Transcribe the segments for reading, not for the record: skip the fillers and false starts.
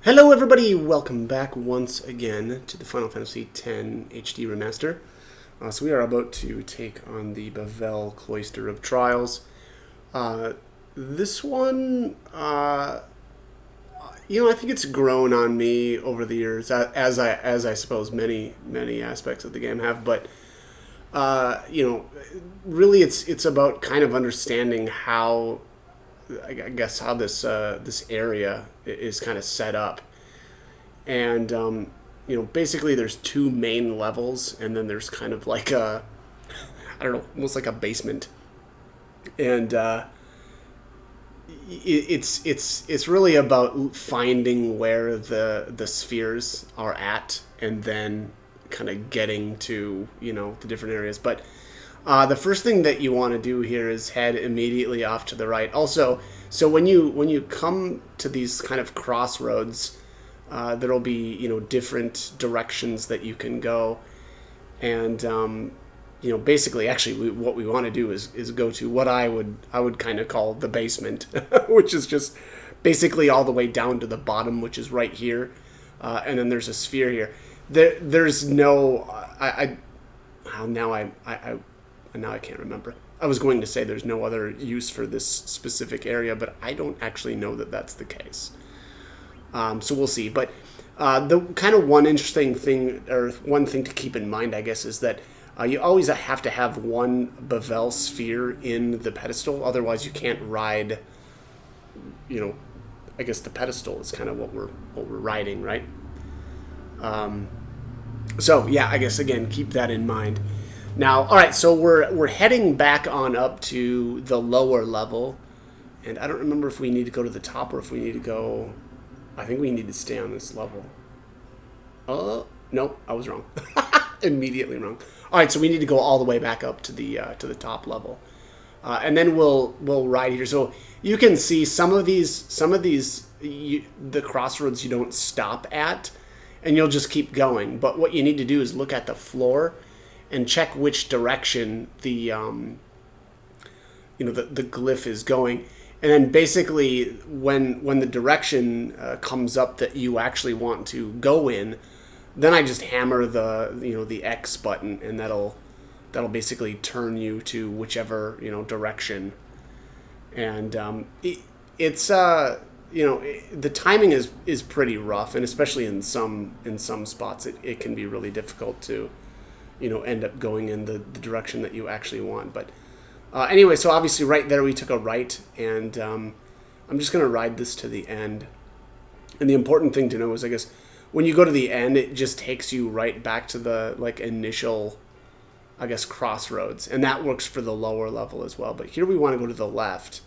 Hello everybody, welcome back once again to the Final Fantasy X HD Remaster. So we are about to take on the Bevelle Cloister of Trials. This one, I think it's grown on me over the years, as I suppose many aspects of the game have. But really, it's about kind of understanding how, I guess, how this area is kind of set up. And basically there's two main levels, and then there's kind of like a, I don't know, almost like a basement. And it's really about finding where the spheres are at, and then kind of getting to the different areas. But the first thing that you want to do here is head immediately off to the right. Also, so when you come to these kind of crossroads, there'll be different directions that you can go, and basically, actually, what we want to do is go to what I would kind of call the basement, which is just basically all the way down to the bottom, which is right here, and then there's a sphere here. There's no now I can't remember. I was going to say there's no other use for this specific area, but I don't actually know that that's the case. So we'll see. But the kind of one interesting thing, or one thing to keep in mind, I guess, is that you always have to have one Bevelle sphere in the pedestal. Otherwise, you can't ride. I guess the pedestal is kind of what we're riding, right? So yeah, I guess again, keep that in mind. Now, all right, so we're heading back on up to the lower level, and I don't remember if we need to go to the top or if we need to go. I think we need to stay on this level. Nope, I was wrong. Immediately wrong. All right, so we need to go all the way back up to the top level, and then we'll ride here. So you can see some of these the crossroads you don't stop at, and you'll just keep going. But what you need to do is look at the floor and check which direction the glyph is going. And then basically, when the direction comes up that you actually want to go in, then I just hammer the X button, and that'll basically turn you to whichever direction. And it's the timing is pretty rough, and especially in some spots it can be really difficult to end up going in the direction that you actually want. But anyway, so obviously right there we took a right, and I'm just going to ride this to the end. And the important thing to know is, I guess, when you go to the end, it just takes you right back to the initial, I guess, crossroads, and that works for the lower level as well. But here we want to go to the left.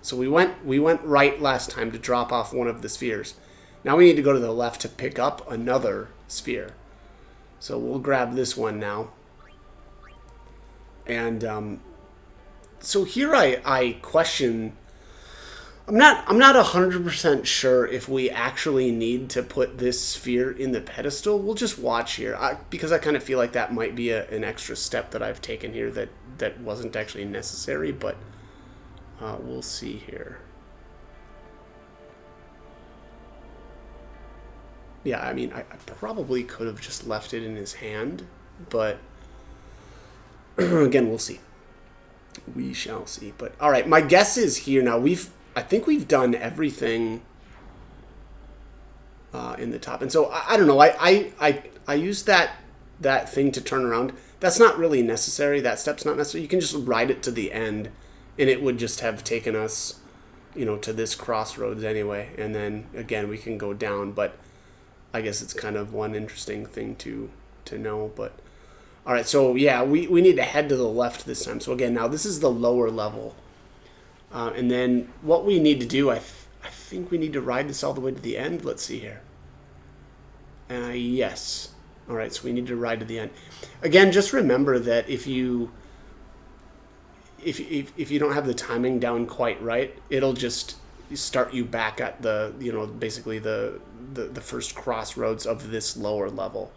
So we went right last time to drop off one of the spheres. Now we need to go to the left to pick up another sphere. So we'll grab this one now. And so here I question. I'm not 100% sure if we actually need to put this sphere in the pedestal. We'll just watch here, because I kind of feel like that might be an extra step that I've taken here that wasn't actually necessary. But we'll see here. Yeah, I mean, I probably could have just left it in his hand, but again, we'll see. We shall see. But all right, my guess is here now. I think we've done everything in the top, and so I don't know. I used that thing to turn around. That's not really necessary. That step's not necessary. You can just ride it to the end, and it would just have taken us, to this crossroads anyway. And then again, we can go down. But I guess it's kind of one interesting thing to know. But all right, so yeah, we need to head to the left this time. So again, now this is the lower level. And then what we need to do, I think we need to ride this all the way to the end. Let's see here. Yes. All right, so we need to ride to the end. Again, just remember that if you don't have the timing down quite right, it'll just start you back at the basically the first crossroads of this lower level.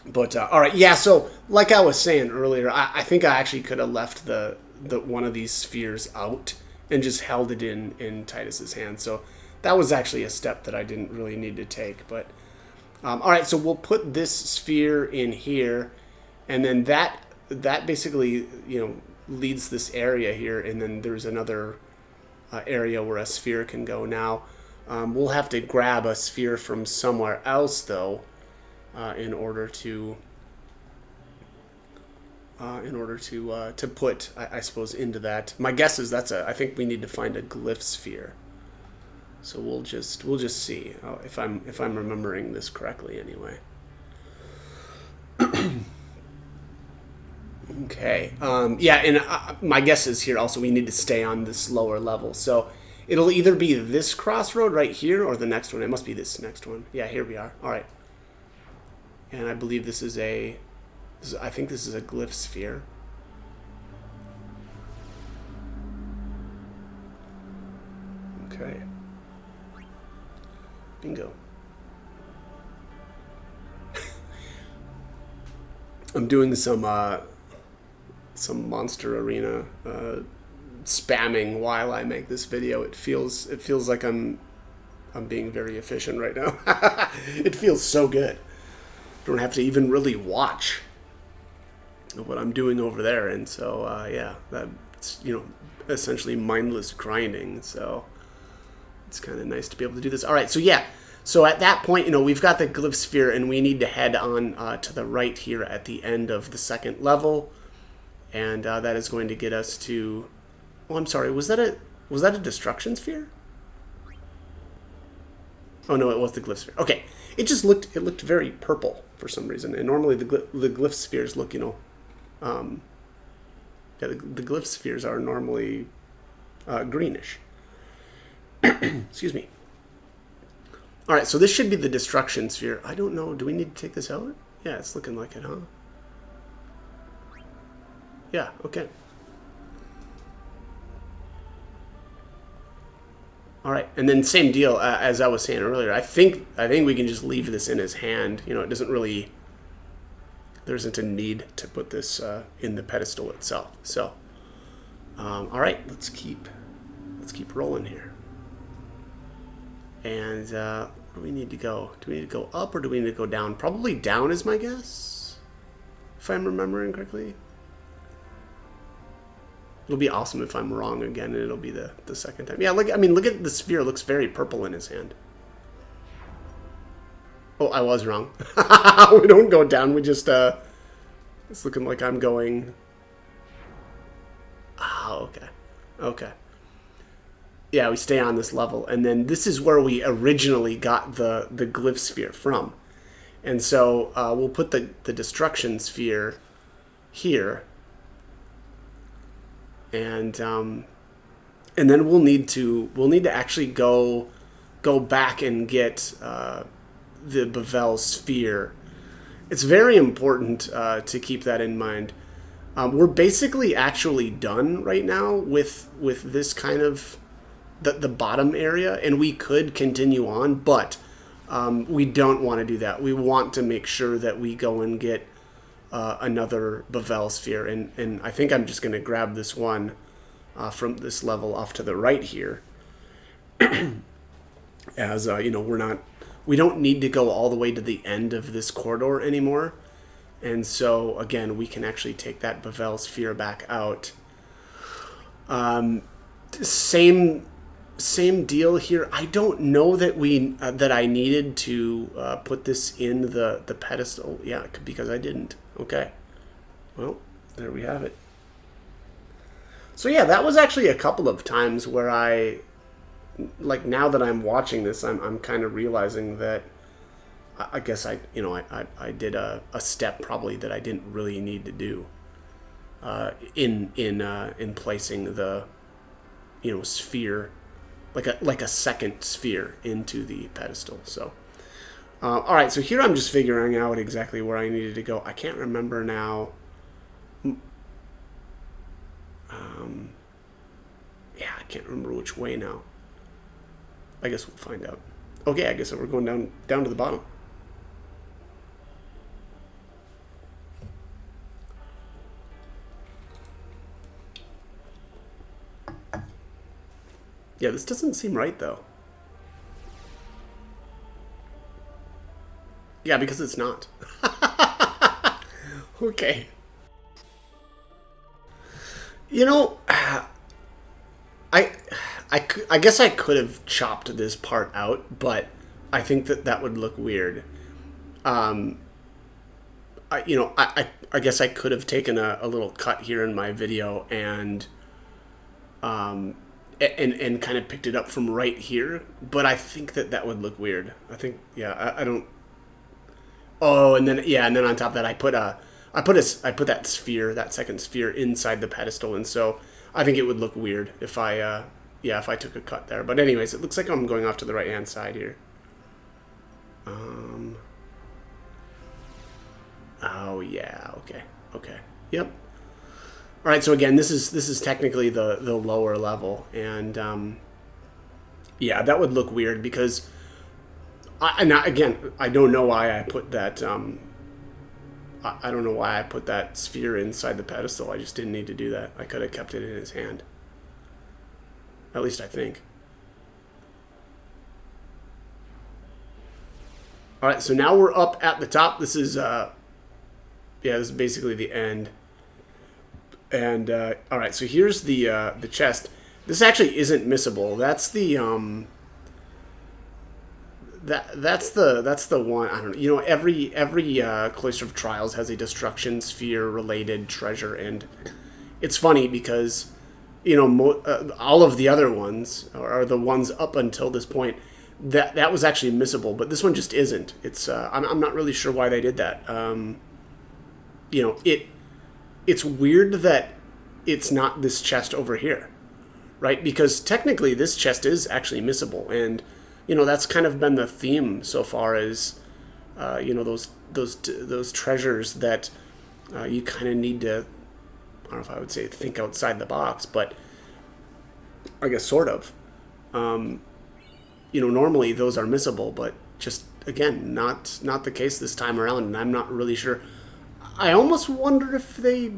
But all right, yeah. So like I was saying earlier, I think I actually could have left the one of these spheres out and just held it in Titus's hand. So that was actually a step that I didn't really need to take. But all right, so we'll put this sphere in here, and then that basically, you know, leads this area here, and then there's another area where a sphere can go. Now we'll have to grab a sphere from somewhere else though, in order to put, I suppose, into that. My guess is I think we need to find a glyph sphere. So we'll just see if I'm remembering this correctly anyway. Okay. Yeah, and my guess is here also we need to stay on this lower level. So it'll either be this crossroad right here or the next one. It must be this next one. Yeah, here we are. All right. And I believe this is I think this is a glyph sphere. Okay. Bingo. I'm doing some Monster Arena spamming while I make this video. It feels like I'm being very efficient right now. It feels so good. Don't have to even really watch what I'm doing over there, and so yeah, that's, you know, essentially mindless grinding. So it's kind of nice to be able to do this. All right, so yeah, so at that point, you know, we've got the glyph sphere, and we need to head on to the right here at the end of the second level, and that is going to get us to. Oh, I'm sorry. Was that a destruction sphere? Oh no, it was the glyph sphere. Okay, it looked very purple for some reason, and normally the glyph spheres look, you know, yeah, the glyph spheres are normally greenish. Excuse me. All right, so this should be the destruction sphere. I don't know. Do we need to take this out? Yeah, it's looking like it, huh? Yeah. Okay. All right, and then same deal as I was saying earlier. I think we can just leave this in his hand. You know, it doesn't really. There isn't a need to put this in the pedestal itself. So, all right, let's keep rolling here. And where do we need to go? Do we need to go up or do we need to go down? Probably down is my guess, if I'm remembering correctly. It'll be awesome if I'm wrong again, and it'll be the second time. Yeah, look at the sphere. It looks very purple in his hand. Oh, I was wrong. We don't go down. We just, it's looking like I'm going. Oh, okay. Okay. Yeah, we stay on this level. And then this is where we originally got the glyph sphere from. And so we'll put the destruction sphere here. And then we'll need to actually go back and get the Bevelle sphere. It's very important to keep that in mind. We're basically actually done right now with this kind of the bottom area, and we could continue on, but we don't want to do that. We want to make sure that we go and get another Bevelle sphere, and I think I'm just going to grab this one from this level off to the right here. As you know, we don't need to go all the way to the end of this corridor anymore, and so again we can actually take that Bevelle sphere back out. Same deal here. I don't know that that I needed to put this in the pedestal. Yeah, because I didn't. Okay. Well, there we have it. So yeah, that was actually a couple of times where now that I'm watching this, I'm kind of realizing that I guess I did a step probably that I didn't really need to do in placing the sphere, like a second sphere into the pedestal. So all right, so here I'm just figuring out exactly where I needed to go. I can't remember now. Yeah, I can't remember which way now. I guess we'll find out. Okay, I guess we're going down to the bottom. Yeah, this doesn't seem right though. Yeah, because it's not. Okay. You know, I, I guess I could have chopped this part out, but I think that that would look weird. I guess I could have taken a little cut here in my video and kind of picked it up from right here, but I think that that would look weird. I think, yeah, I don't. Oh, and then yeah, and then on top of that, I put that sphere, that second sphere, inside the pedestal, and so I think it would look weird if yeah, if I took a cut there. But anyways, it looks like I'm going off to the right hand side here. Oh yeah, okay, okay, yep. All right, so again, this is technically the lower level, and yeah, that would look weird because again, I don't know why I put that. I don't know why I put that sphere inside the pedestal. I just didn't need to do that. I could have kept it in his hand. At least I think. All right, so now we're up at the top. This is yeah, this is basically the end. And all right, so here's the chest. This actually isn't missable. That's the that's the one. I don't know. You know, every Cloister of Trials has a destruction sphere related treasure, and it's funny because you know all of the other ones are the ones up until this point that was actually missable, but this one just isn't. It's I'm not really sure why they did that. You know, it's weird that it's not this chest over here, right? Because technically this chest is actually missable, and you know that's kind of been the theme so far as you know those treasures that you kind of need to, I don't know if I would say think outside the box, but I guess sort of. You know, normally those are missable, but just again not the case this time around, and I'm not really sure. I almost wonder if they,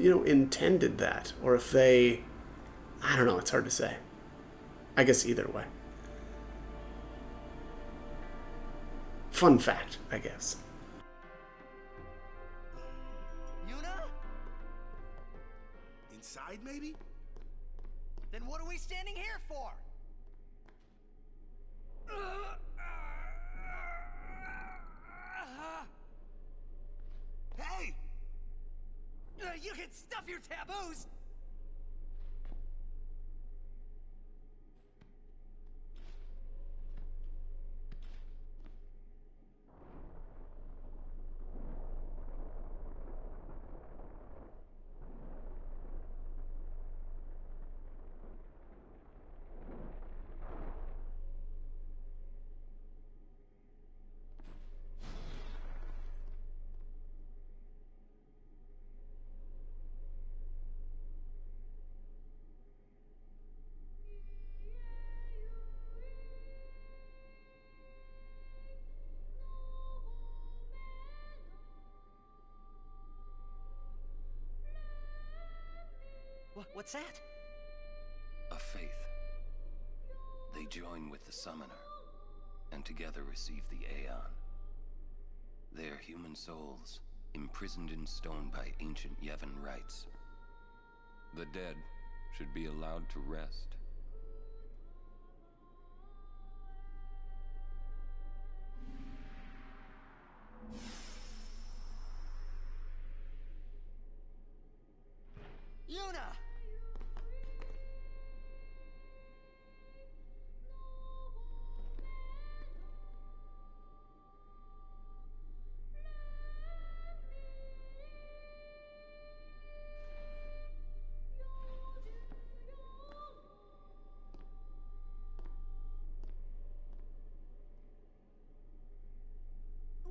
you know, intended that, or if they, I don't know, it's hard to say. I guess either way. Fun fact, I guess. Yuna? Inside, maybe? Then what are we standing here for? Hey! You can stuff your taboos! What's that? A faith. They join with the summoner, and together receive the Aeon. They are human souls, imprisoned in stone by ancient Yevon rites. The dead should be allowed to rest. Yuna!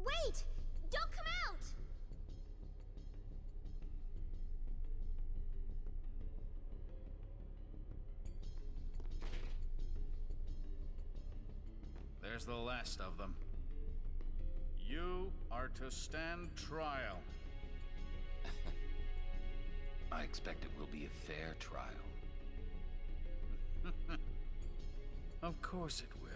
Wait! Don't come out! There's the last of them. You are to stand trial. I expect it will be a fair trial. Of course it will.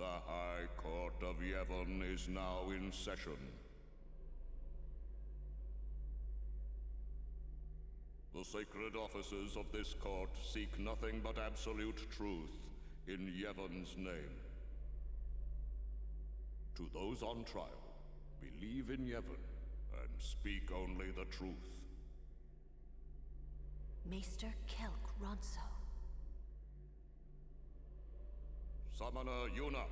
The High Court of Yevon is now in session. The sacred officers of this court seek nothing but absolute truth in Yevon's name. To those on trial, believe in Yevon and speak only the truth. Maester Kelk Ronso. Summoner Yuna.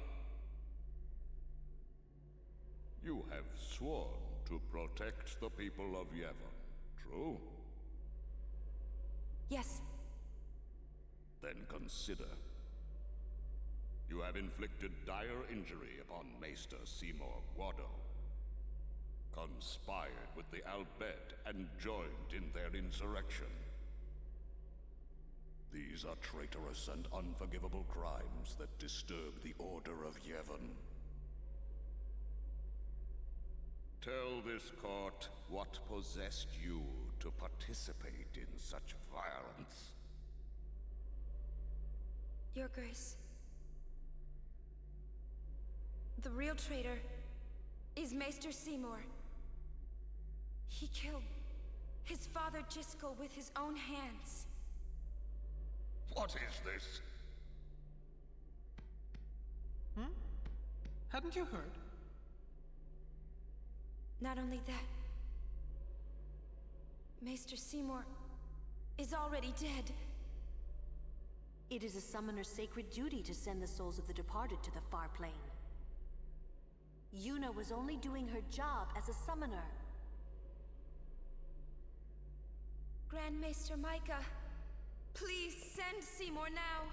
You have sworn to protect the people of Yevon, true? Yes. Then consider. You have inflicted dire injury upon Maester Seymour Guado, conspired with the Albed and joined in their insurrection. These are traitorous and unforgivable crimes that disturb the order of Yevon. Tell this court what possessed you to participate in such violence. Your Grace. The real traitor is Maester Seymour. He killed his father Jiskel with his own hands. What is this? Hadn't you heard? Not only that, Maester Seymour is already dead. It is a summoner's sacred duty to send the souls of the departed to the far plane. Yuna was only doing her job as a summoner. Grand Maester Micah, please send Seymour now.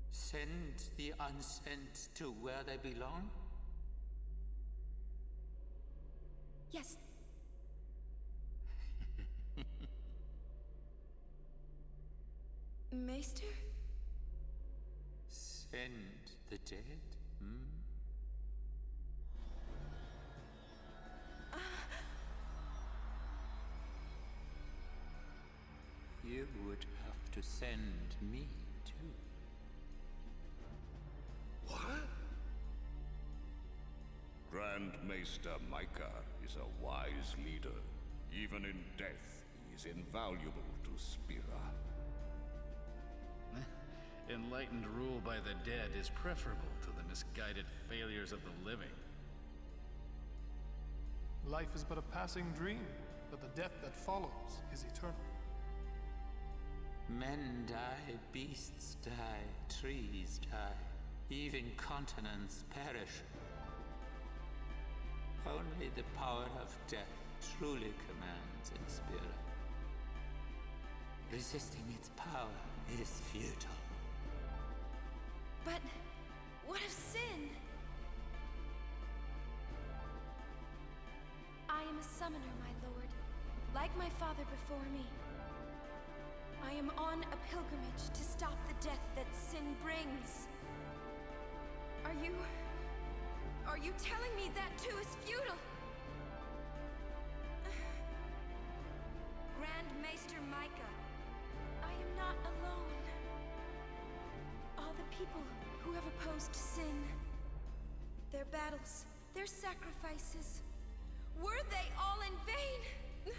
Send the unsent to where they belong? Yes. Maester? Send the dead? You would have to send me, too. What? Grand Maester Micah is a wise leader. Even in death, he is invaluable to Spira. Enlightened rule by the dead is preferable to the misguided failures of the living. Life is but a passing dream, but the death that follows is eternal. Men die, beasts die, trees die, even continents perish. Only the power of death truly commands in Spira. Resisting its power is futile. But what of sin? I am a summoner, my lord, like my father before me. I am on a pilgrimage to stop the death that sin brings. Are you telling me that too is futile? Grand Maester Micah, I am not alone. All the people who have opposed sin, their battles, their sacrifices, were they all in vain?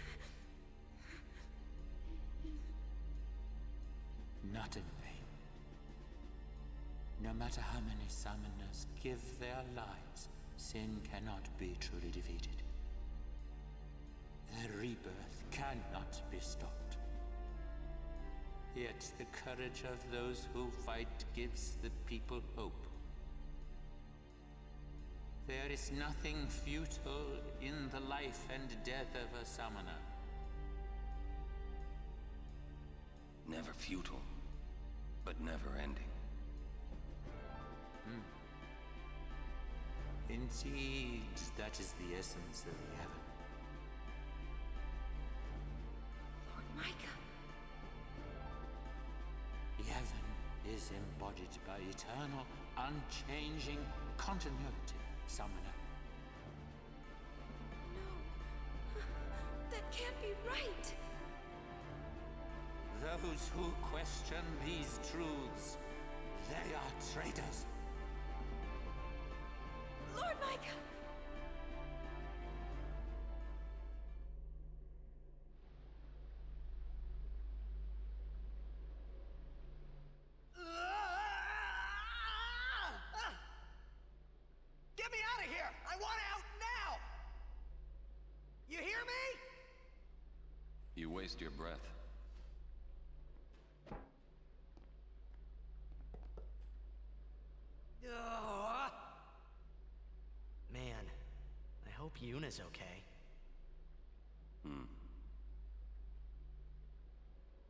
Not in vain. No matter how many summoners give their lives, sin cannot be truly defeated. The rebirth cannot be stopped. Yet the courage of those who fight gives the people hope. There is nothing futile in the life and death of a summoner. Never futile, but never ending. Indeed, that is the essence of heaven. Lord Micah. Heaven is embodied by eternal, unchanging continuity, summoner. No. That can't be right. Those who question these truths, they are traitors. I want out now! You hear me? You waste your breath. Ugh. Man, I hope Yuna's okay.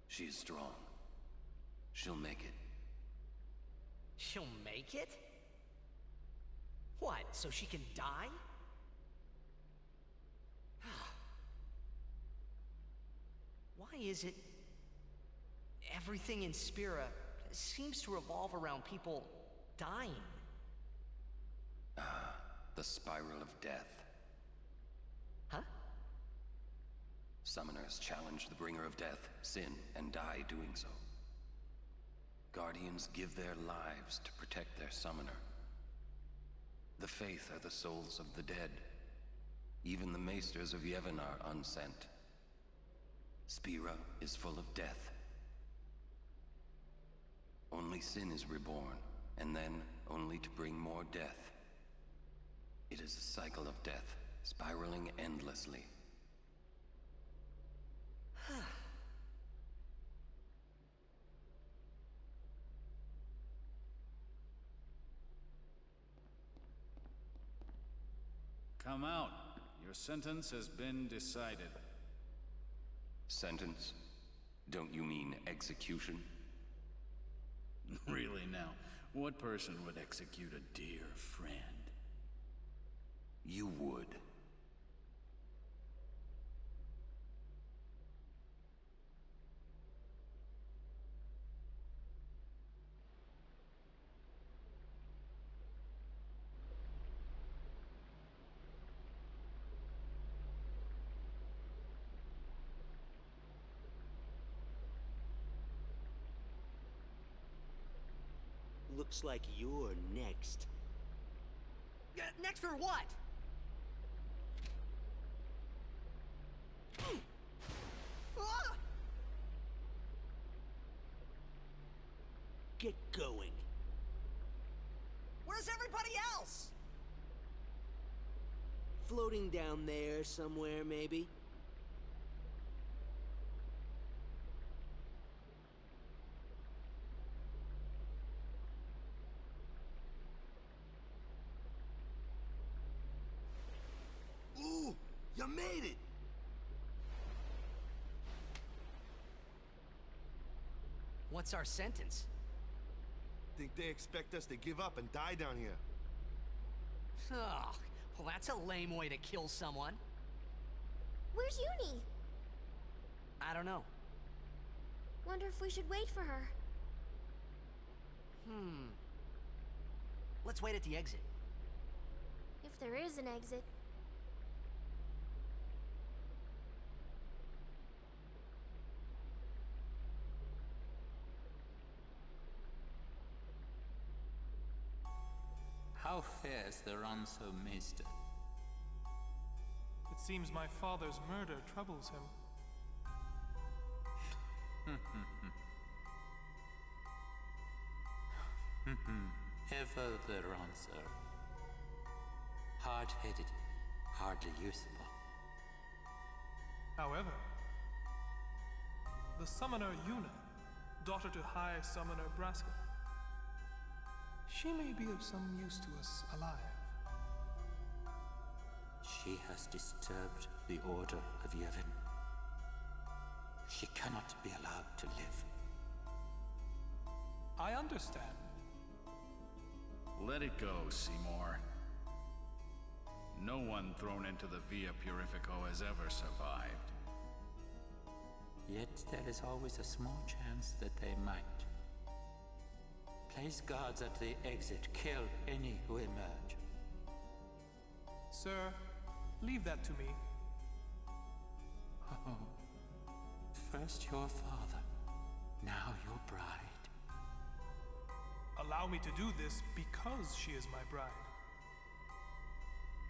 She's strong. She'll make it. She'll make it? What, so she can die? Why is it everything in Spira seems to revolve around people dying? The spiral of death. Huh? Summoners challenge the bringer of death, sin, and die doing so. Guardians give their lives to protect their summoner. The Faith are the souls of the dead. Even the Maesters of Yevon are unsent. Spira is full of death. Only sin is reborn, and then only to bring more death. It is a cycle of death, spiraling endlessly. Come out. Your sentence has been decided. Sentence? Don't you mean execution? Really now, what person would execute a dear friend? You would. Looks like you're next. Next for what? Ah! Get going. Where's everybody else? Floating down there somewhere, maybe? Ooh, you made it! What's our sentence? Think they expect us to give up and die down here? Oh, well, that's a lame way to kill someone. Where's Uni? I don't know. Wonder if we should wait for her. Let's wait at the exit. If there is an exit. How fares the Ronso Maester? It seems my father's murder troubles him. Ever the Ronso. Hard-headed, hardly usable. However, the summoner Yuna, daughter to High Summoner Braska, she may be of some use to us alive. She has disturbed the order of Yevon. She cannot be allowed to live. I understand. Let it go, Seymour. No one thrown into the Via Purifico has ever survived. Yet there is always a small chance that they might. Place guards at the exit. Kill any who emerge. Sir, leave that to me. Oh. First your father, now your bride. Allow me to do this because she is my bride.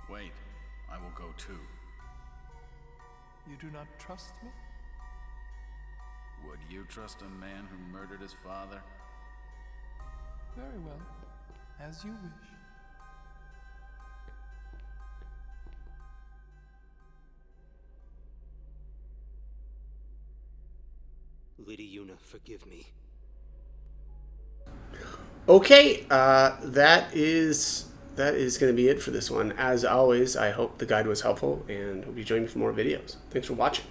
Wait, I will go too. You do not trust me? Would you trust a man who murdered his father? Very well. As you wish. Yuna, forgive me. Okay, that is going to be it for this one. As always, I hope the guide was helpful and hope you join me for more videos. Thanks for watching.